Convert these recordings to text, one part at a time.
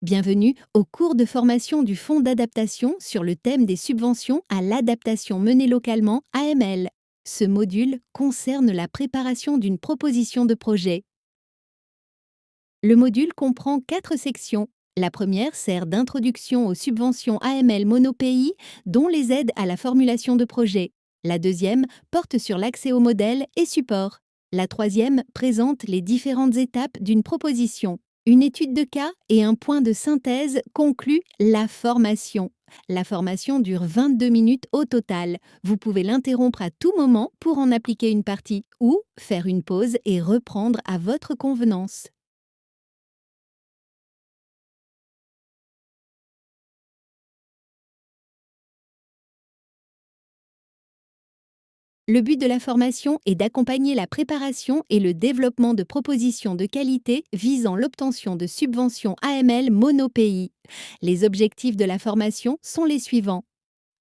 Bienvenue au cours de formation du Fonds d'adaptation sur le thème des subventions à l'adaptation menée localement AML. Ce module concerne la préparation d'une proposition de projet. Le module comprend 4 sections. La première sert d'introduction aux subventions AML monopays, dont les aides à la formulation de projet. La deuxième porte sur l'accès aux modèles et supports. La troisième présente les différentes étapes d'une proposition. Une étude de cas et un point de synthèse concluent la formation. La formation dure 22 minutes au total. Vous pouvez l'interrompre à tout moment pour en appliquer une partie ou faire une pause et reprendre à votre convenance. Le but de la formation est d'accompagner la préparation et le développement de propositions de qualité visant l'obtention de subventions AML monopays. Les objectifs de la formation sont les suivants.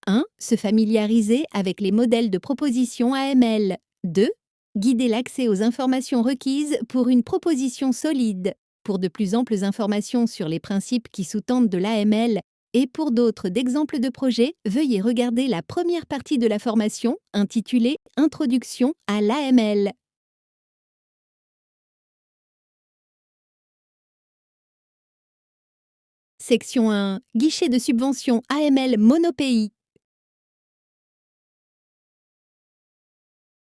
1. Se familiariser avec les modèles de proposition AML. 2. Guider l'accès aux informations requises pour une proposition solide. Pour de plus amples informations sur les principes qui sous-tendent de l'AML et pour d'autres d'exemples de projets, veuillez regarder la première partie de la formation intitulée Introduction à l'AML. Section 1. Guichet de subvention AML monopays.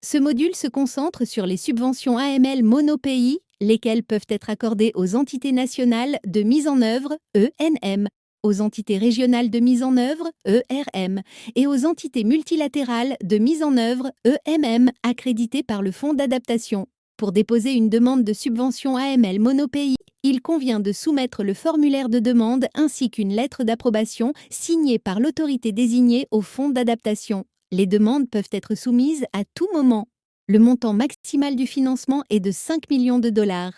Ce module se concentre sur les subventions AML monopays, lesquelles peuvent être accordées aux entités nationales de mise en œuvre (ENM), aux entités régionales de mise en œuvre ERM et aux entités multilatérales de mise en œuvre EMM accréditées par le Fonds d'adaptation. Pour déposer une demande de subvention AML monopays, il convient de soumettre le formulaire de demande ainsi qu'une lettre d'approbation signée par l'autorité désignée au Fonds d'adaptation. Les demandes peuvent être soumises à tout moment. Le montant maximal du financement est de 5 millions de dollars.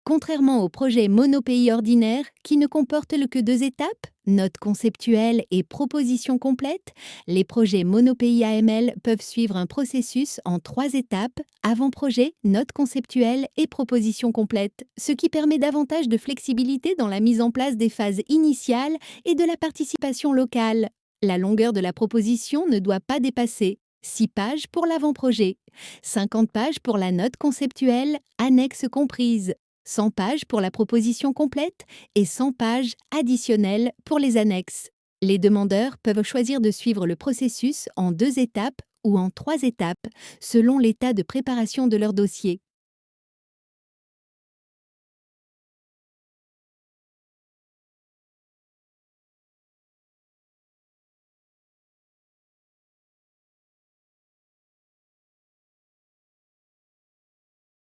Contrairement aux projets monopays ordinaires qui ne comportent que 2 étapes, note conceptuelle et proposition complète, les projets monopays AML peuvent suivre un processus en 3 étapes, avant-projet, note conceptuelle et proposition complète, ce qui permet davantage de flexibilité dans la mise en place des phases initiales et de la participation locale. La longueur de la proposition ne doit pas dépasser 6 pages pour l'avant-projet, 50 pages pour la note conceptuelle, annexe comprise, 100 pages pour la proposition complète et 100 pages additionnelles pour les annexes. Les demandeurs peuvent choisir de suivre le processus en 2 étapes ou en 3 étapes, selon l'état de préparation de leur dossier.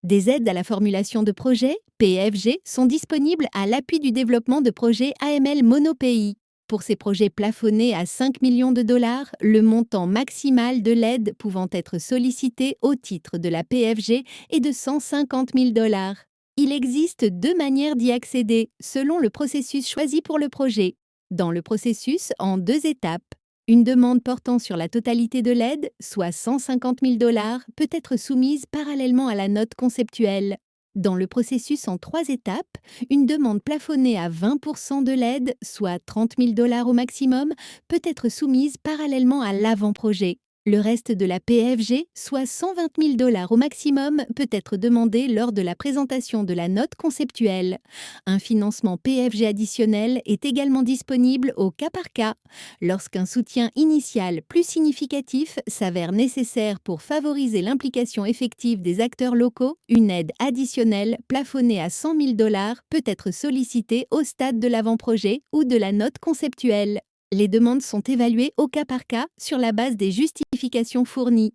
Des aides à la formulation de projets, PFG, sont disponibles à l'appui du développement de projets AML monopays. Pour ces projets plafonnés à 5 millions de dollars, le montant maximal de l'aide pouvant être sollicité au titre de la PFG est de 150 000 dollars. Il existe 2 manières d'y accéder, selon le processus choisi pour le projet. Dans le processus, en 2 étapes. Une demande portant sur la totalité de l'aide, soit 150 000 dollars, peut être soumise parallèlement à la note conceptuelle. Dans le processus en 3 étapes, une demande plafonnée à 20% de l'aide, soit 30 000 dollars au maximum, peut être soumise parallèlement à l'avant-projet. Le reste de la PFG, soit 120 000 dollars au maximum, peut être demandé lors de la présentation de la note conceptuelle. Un financement PFG additionnel est également disponible au cas par cas. Lorsqu'un soutien initial plus significatif s'avère nécessaire pour favoriser l'implication effective des acteurs locaux, une aide additionnelle plafonnée à 100 000 dollars peut être sollicitée au stade de l'avant-projet ou de la note conceptuelle. Les demandes sont évaluées au cas par cas sur la base des justifications fournies.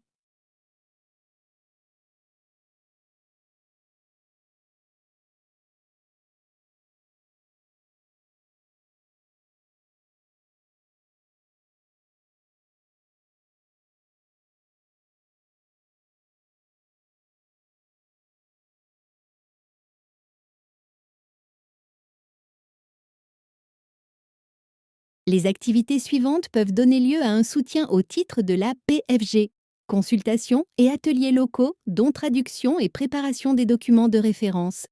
Les activités suivantes peuvent donner lieu à un soutien au titre de la PFG. Consultation et ateliers locaux, dont traduction et préparation des documents de référence.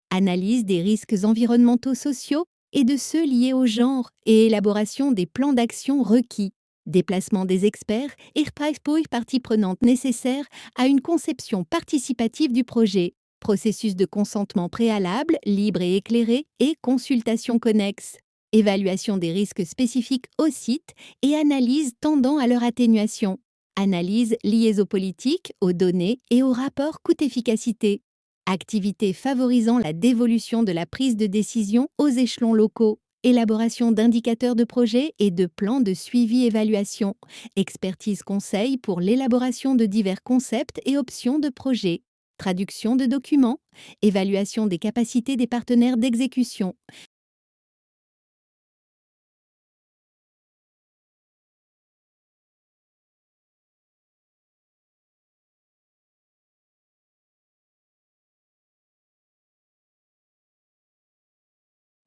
Analyse des risques environnementaux sociaux et de ceux liés au genre et élaboration des plans d'action requis. Déplacement des experts et parties prenantes nécessaires à une conception participative du projet. Processus de consentement préalable, libre et éclairé et consultation connexe. Évaluation des risques spécifiques au site et analyse tendant à leur atténuation. Analyse liées aux politiques, aux données et aux rapports coût-efficacité. Activités favorisant la dévolution de la prise de décision aux échelons locaux. Élaboration d'indicateurs de projet et de plans de suivi-évaluation. Expertise conseil pour l'élaboration de divers concepts et options de projet. Traduction de documents. Évaluation des capacités des partenaires d'exécution.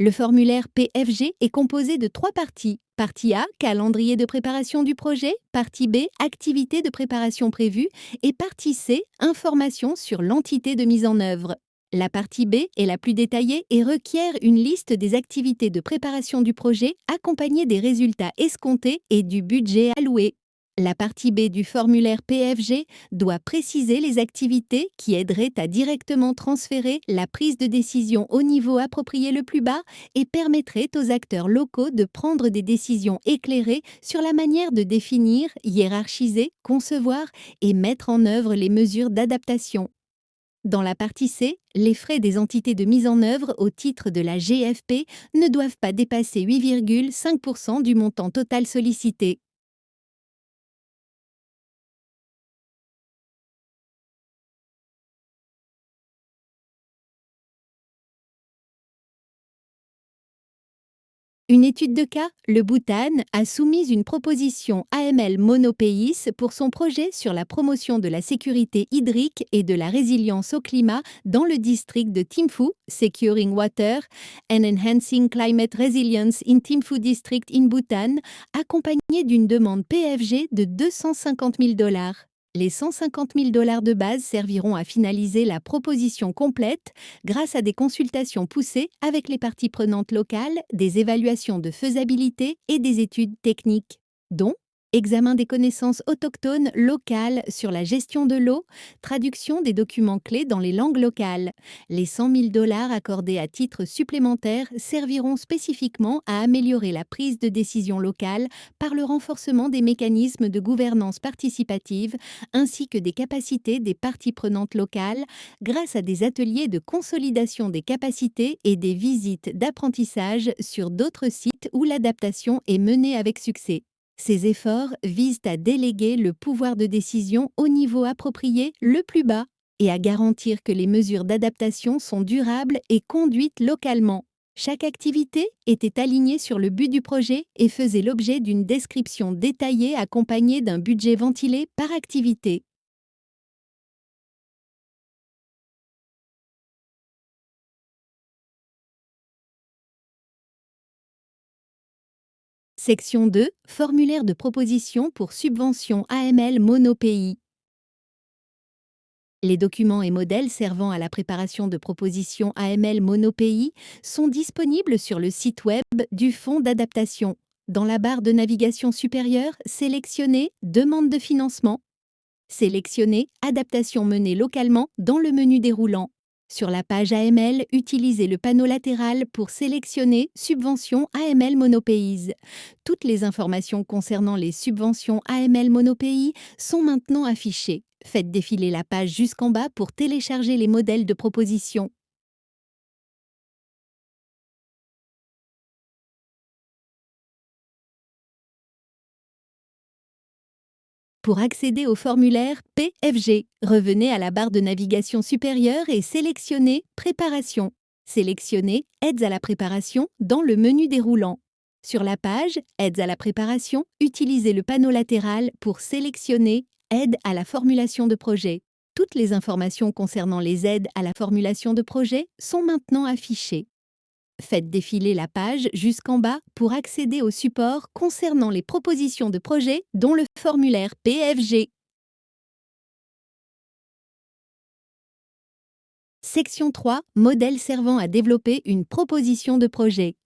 Le formulaire PFG est composé de 3 parties. Partie A, calendrier de préparation du projet. Partie B, activité de préparation prévue. Et partie C, information sur l'entité de mise en œuvre. La partie B est la plus détaillée et requiert une liste des activités de préparation du projet accompagnée des résultats escomptés et du budget alloué. La partie B du formulaire PFG doit préciser les activités qui aideraient à directement transférer la prise de décision au niveau approprié le plus bas et permettraient aux acteurs locaux de prendre des décisions éclairées sur la manière de définir, hiérarchiser, concevoir et mettre en œuvre les mesures d'adaptation. Dans la partie C, les frais des entités de mise en œuvre au titre de la GFP ne doivent pas dépasser 8,5% du montant total sollicité. Une étude de cas, le Bhoutan a soumis une proposition AML Monopays pour son projet sur la promotion de la sécurité hydrique et de la résilience au climat dans le district de Thimphu, Securing Water and Enhancing Climate Resilience in Thimphu District in Bhutan, accompagnée d'une demande PFG de 250 000 dollars. Les 150 000 dollars de base serviront à finaliser la proposition complète grâce à des consultations poussées avec les parties prenantes locales, des évaluations de faisabilité et des études techniques, dont examen des connaissances autochtones locales sur la gestion de l'eau, traduction des documents clés dans les langues locales. Les 100 000 dollars accordés à titre supplémentaire serviront spécifiquement à améliorer la prise de décision locale par le renforcement des mécanismes de gouvernance participative ainsi que des capacités des parties prenantes locales grâce à des ateliers de consolidation des capacités et des visites d'apprentissage sur d'autres sites où l'adaptation est menée avec succès. Ces efforts visent à déléguer le pouvoir de décision au niveau approprié le plus bas et à garantir que les mesures d'adaptation sont durables et conduites localement. Chaque activité était alignée sur le but du projet et faisait l'objet d'une description détaillée accompagnée d'un budget ventilé par activité. Section 2, formulaire de proposition pour subvention AML Monopays. Les documents et modèles servant à la préparation de propositions AML Monopays sont disponibles sur le site web du Fonds d'adaptation. Dans la barre de navigation supérieure, sélectionnez Demande de financement. Sélectionnez Adaptation menée localement dans le menu déroulant. Sur la page AML, utilisez le panneau latéral pour sélectionner Subventions AML Monopays. Toutes les informations concernant les subventions AML Monopays sont maintenant affichées. Faites défiler la page jusqu'en bas pour télécharger les modèles de proposition. Pour accéder au formulaire PFG, revenez à la barre de navigation supérieure et sélectionnez Préparation. Sélectionnez Aides à la préparation dans le menu déroulant. Sur la page Aides à la préparation, utilisez le panneau latéral pour sélectionner Aides à la formulation de projet. Toutes les informations concernant les aides à la formulation de projet sont maintenant affichées. Faites défiler la page jusqu'en bas pour accéder au support concernant les propositions de projet, dont le formulaire PFG. Section 3. Modèle servant à développer une proposition de projet.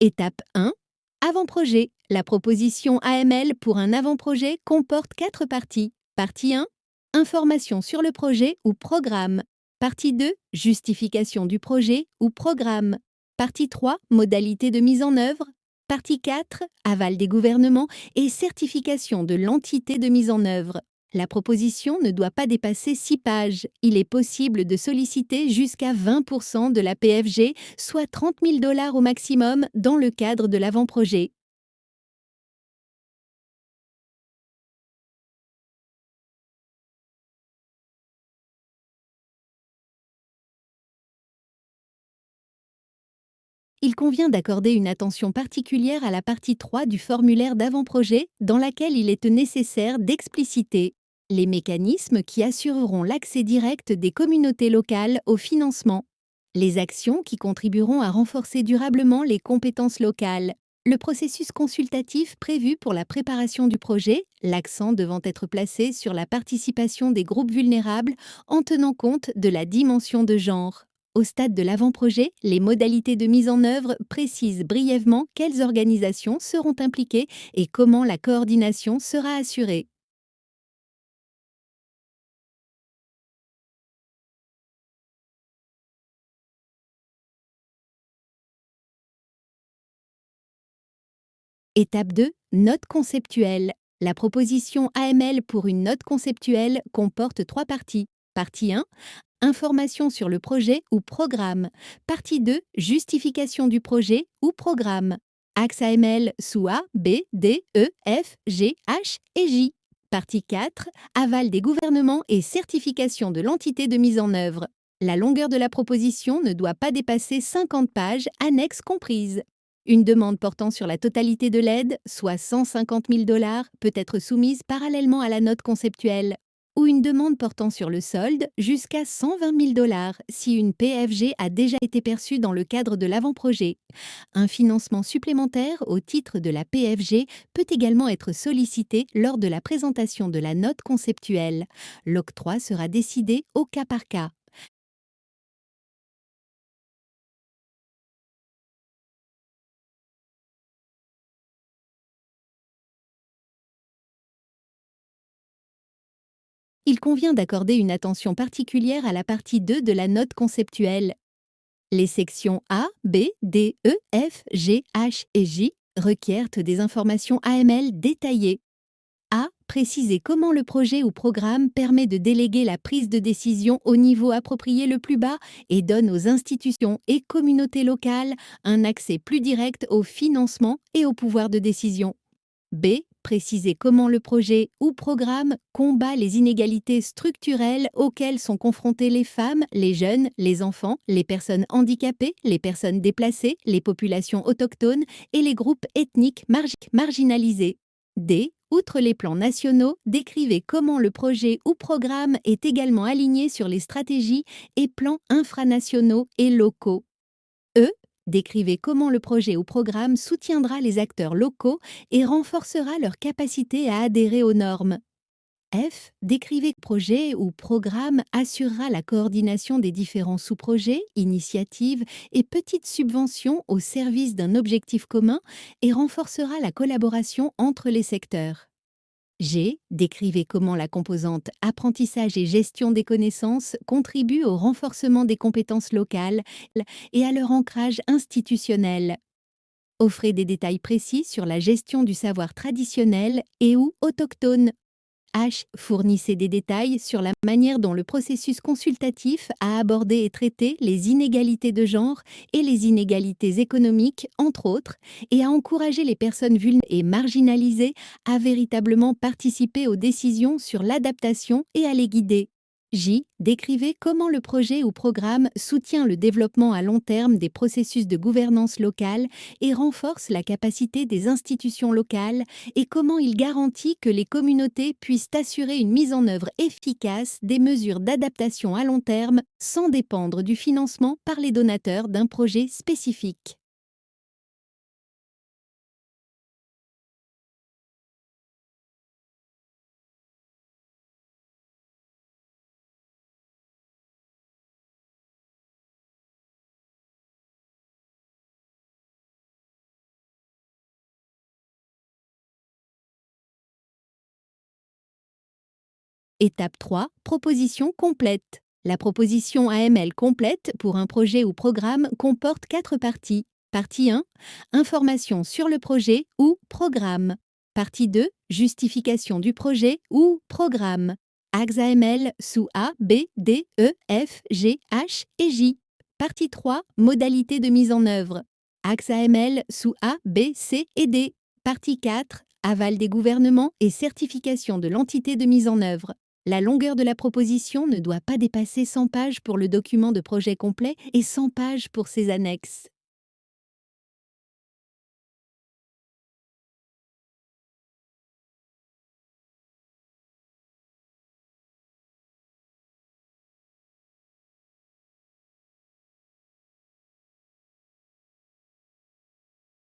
Étape 1. Avant-projet. La proposition AML pour un avant-projet comporte 4 parties. Partie 1. Information sur le projet ou programme. Partie 2. Justification du projet ou programme. Partie 3. Modalités de mise en œuvre. Partie 4. Aval des gouvernements et certification de l'entité de mise en œuvre. La proposition ne doit pas dépasser 6 pages. Il est possible de solliciter jusqu'à 20% de la PFG, soit 30 000 $ au maximum dans le cadre de l'avant-projet. Il convient d'accorder une attention particulière à la partie 3 du formulaire d'avant-projet, dans laquelle il est nécessaire d'expliciter les mécanismes qui assureront l'accès direct des communautés locales au financement, les actions qui contribueront à renforcer durablement les compétences locales, le processus consultatif prévu pour la préparation du projet, l'accent devant être placé sur la participation des groupes vulnérables en tenant compte de la dimension de genre. Au stade de l'avant-projet, les modalités de mise en œuvre précisent brièvement quelles organisations seront impliquées et comment la coordination sera assurée. Étape 2. Note conceptuelle. La proposition AML pour une note conceptuelle comporte 3 parties. Partie 1. Information sur le projet ou programme. Partie 2. Justification du projet ou programme. Axe AML sous A, B, D, E, F, G, H et J. Partie 4. Aval des gouvernements et certification de l'entité de mise en œuvre. La longueur de la proposition ne doit pas dépasser 50 pages, annexes comprises. Une demande portant sur la totalité de l'aide, soit 150 000 $, peut être soumise parallèlement à la note conceptuelle, ou une demande portant sur le solde jusqu'à 120 000 $ si une PFG a déjà été perçue dans le cadre de l'avant-projet. Un financement supplémentaire au titre de la PFG peut également être sollicité lors de la présentation de la note conceptuelle. L'octroi sera décidé au cas par cas. Il convient d'accorder une attention particulière à la partie 2 de la note conceptuelle. Les sections A, B, D, E, F, G, H et J requièrent des informations AML détaillées. A. Préciser comment le projet ou programme permet de déléguer la prise de décision au niveau approprié le plus bas et donne aux institutions et communautés locales un accès plus direct au financement et au pouvoir de décision. B. Préciser comment le projet ou programme combat les inégalités structurelles auxquelles sont confrontées les femmes, les jeunes, les enfants, les personnes handicapées, les personnes déplacées, les populations autochtones et les groupes ethniques marginalisés. D. Outre les plans nationaux, décrivez comment le projet ou programme est également aligné sur les stratégies et plans infranationaux et locaux. E. Décrivez comment le projet ou programme soutiendra les acteurs locaux et renforcera leur capacité à adhérer aux normes. F. Décrivez que le projet ou programme assurera la coordination des différents sous-projets, initiatives et petites subventions au service d'un objectif commun et renforcera la collaboration entre les secteurs. G. Décrivez comment la composante apprentissage et gestion des connaissances contribue au renforcement des compétences locales et à leur ancrage institutionnel. Offrez des détails précis sur la gestion du savoir traditionnel et ou autochtone. H. Fournissez des détails sur la manière dont le processus consultatif a abordé et traité les inégalités de genre et les inégalités économiques, entre autres, et a encouragé les personnes vulnérables et marginalisées à véritablement participer aux décisions sur l'adaptation et à les guider. J. Décrivez comment le projet ou programme soutient le développement à long terme des processus de gouvernance locale et renforce la capacité des institutions locales et comment il garantit que les communautés puissent assurer une mise en œuvre efficace des mesures d'adaptation à long terme sans dépendre du financement par les donateurs d'un projet spécifique. Étape 3. Proposition complète. La proposition AML complète pour un projet ou programme comporte 4 parties. Partie 1. Information sur le projet ou programme. Partie 2. Justification du projet ou programme. Axes AML sous A, B, D, E, F, G, H et J. Partie 3. Modalité de mise en œuvre. Axes AML sous A, B, C et D. Partie 4. Aval des gouvernements et certification de l'entité de mise en œuvre. La longueur de la proposition ne doit pas dépasser 100 pages pour le document de projet complet et 100 pages pour ses annexes.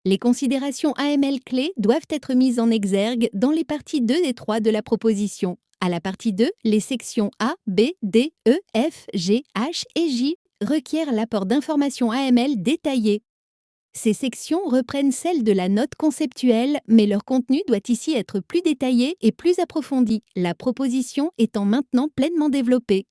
Les considérations AML clés doivent être mises en exergue dans les parties 2 et 3 de la proposition. À la partie 2, les sections A, B, D, E, F, G, H et J requièrent l'apport d'informations AML détaillées. Ces sections reprennent celles de la note conceptuelle, mais leur contenu doit ici être plus détaillé et plus approfondi, la proposition étant maintenant pleinement développée.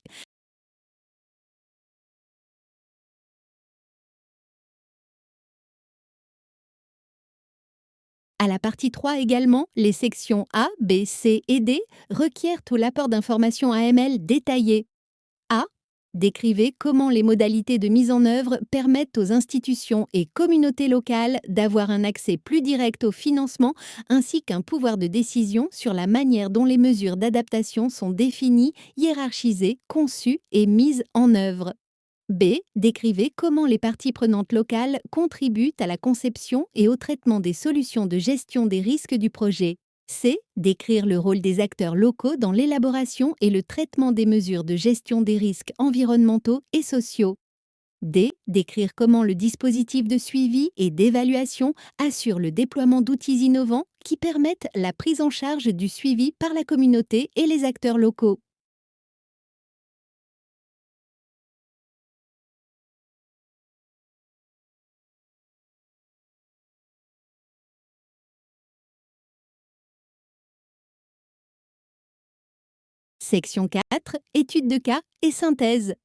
À la partie 3 également, les sections A, B, C et D requièrent tout l'apport d'informations AML détaillées. A. Décrivez comment les modalités de mise en œuvre permettent aux institutions et communautés locales d'avoir un accès plus direct au financement ainsi qu'un pouvoir de décision sur la manière dont les mesures d'adaptation sont définies, hiérarchisées, conçues et mises en œuvre. B. Décrivez comment les parties prenantes locales contribuent à la conception et au traitement des solutions de gestion des risques du projet. C. Décrire le rôle des acteurs locaux dans l'élaboration et le traitement des mesures de gestion des risques environnementaux et sociaux. D. Décrire comment le dispositif de suivi et d'évaluation assure le déploiement d'outils innovants qui permettent la prise en charge du suivi par la communauté et les acteurs locaux. Section 4. Étude de cas et synthèse.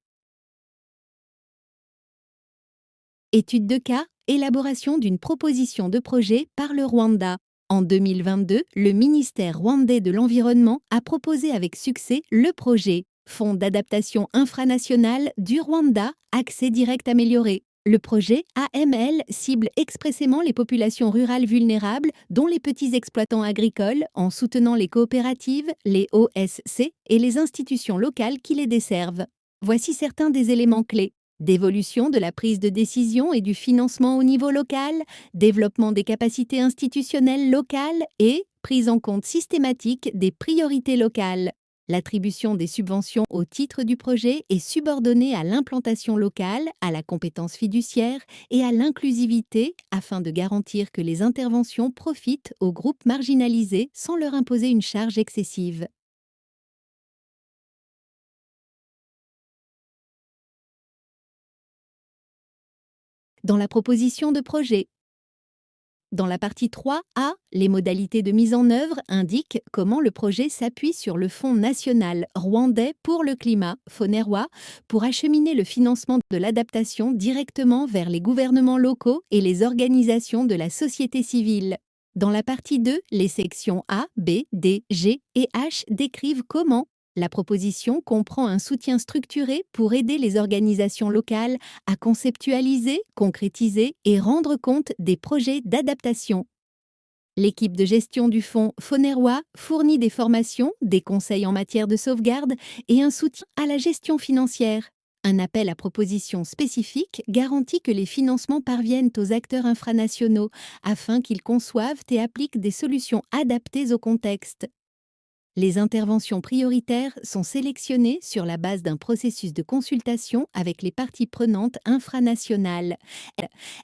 Étude de cas, élaboration d'une proposition de projet par le Rwanda. En 2022, le ministère rwandais de l'Environnement a proposé avec succès le projet Fonds d'adaptation infranational du Rwanda, accès direct amélioré. Le projet AML cible expressément les populations rurales vulnérables, dont les petits exploitants agricoles, en soutenant les coopératives, les OSC et les institutions locales qui les desservent. Voici certains des éléments clés. D'évolution de la prise de décision et du financement au niveau local, développement des capacités institutionnelles locales et prise en compte systématique des priorités locales. L'attribution des subventions au titre du projet est subordonnée à l'implantation locale, à la compétence fiduciaire et à l'inclusivité afin de garantir que les interventions profitent aux groupes marginalisés sans leur imposer une charge excessive. Dans la proposition de projet, dans la partie 3A, les modalités de mise en œuvre indiquent comment le projet s'appuie sur le Fonds national rwandais pour le climat, FONERWA, pour acheminer le financement de l'adaptation directement vers les gouvernements locaux et les organisations de la société civile. Dans la partie 2, les sections A, B, D, G et H décrivent comment la proposition comprend un soutien structuré pour aider les organisations locales à conceptualiser, concrétiser et rendre compte des projets d'adaptation. L'équipe de gestion du fonds Fonerwa fournit des formations, des conseils en matière de sauvegarde et un soutien à la gestion financière. Un appel à propositions spécifiques garantit que les financements parviennent aux acteurs infranationaux afin qu'ils conçoivent et appliquent des solutions adaptées au contexte. Les interventions prioritaires sont sélectionnées sur la base d'un processus de consultation avec les parties prenantes infranationales.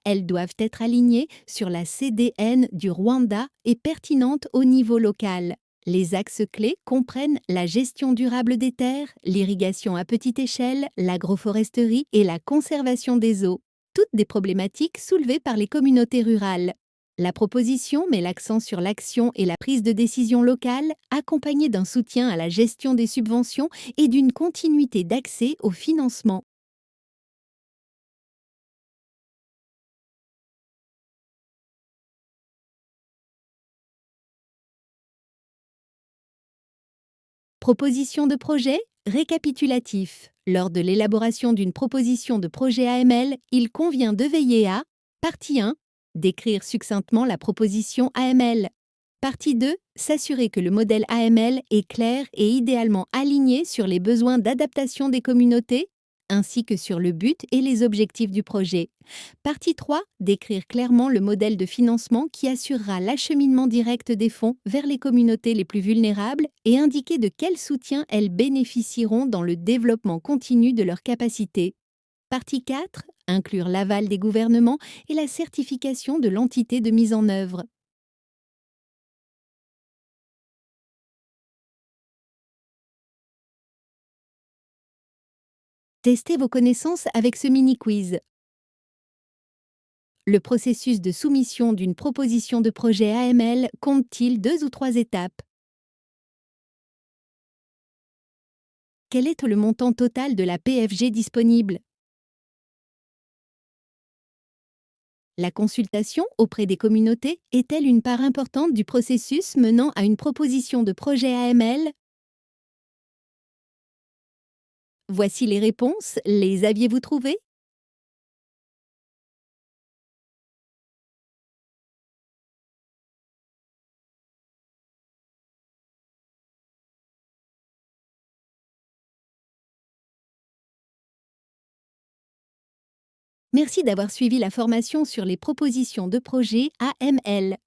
Elles doivent être alignées sur la CDN du Rwanda et pertinentes au niveau local. Les axes clés comprennent la gestion durable des terres, l'irrigation à petite échelle, l'agroforesterie et la conservation des eaux, toutes des problématiques soulevées par les communautés rurales. La proposition met l'accent sur l'action et la prise de décision locale, accompagnée d'un soutien à la gestion des subventions et d'une continuité d'accès au financement. Proposition de projet, récapitulatif. Lors de l'élaboration d'une proposition de projet AML, il convient de veiller à partie 1, décrire succinctement la proposition AML. Partie 2, s'assurer que le modèle AML est clair et idéalement aligné sur les besoins d'adaptation des communautés, ainsi que sur le but et les objectifs du projet. Partie 3, décrire clairement le modèle de financement qui assurera l'acheminement direct des fonds vers les communautés les plus vulnérables et indiquer de quel soutien elles bénéficieront dans le développement continu de leurs capacités. Partie 4, inclure l'aval des gouvernements et la certification de l'entité de mise en œuvre. Testez vos connaissances avec ce mini-quiz. Le processus de soumission d'une proposition de projet AML compte-t-il 2 ou 3 étapes? Quel est le montant total de la PFG disponible? La consultation auprès des communautés est-elle une part importante du processus menant à une proposition de projet AML? Voici les réponses, les aviez-vous trouvées? Merci d'avoir suivi la formation sur les propositions de projet AML.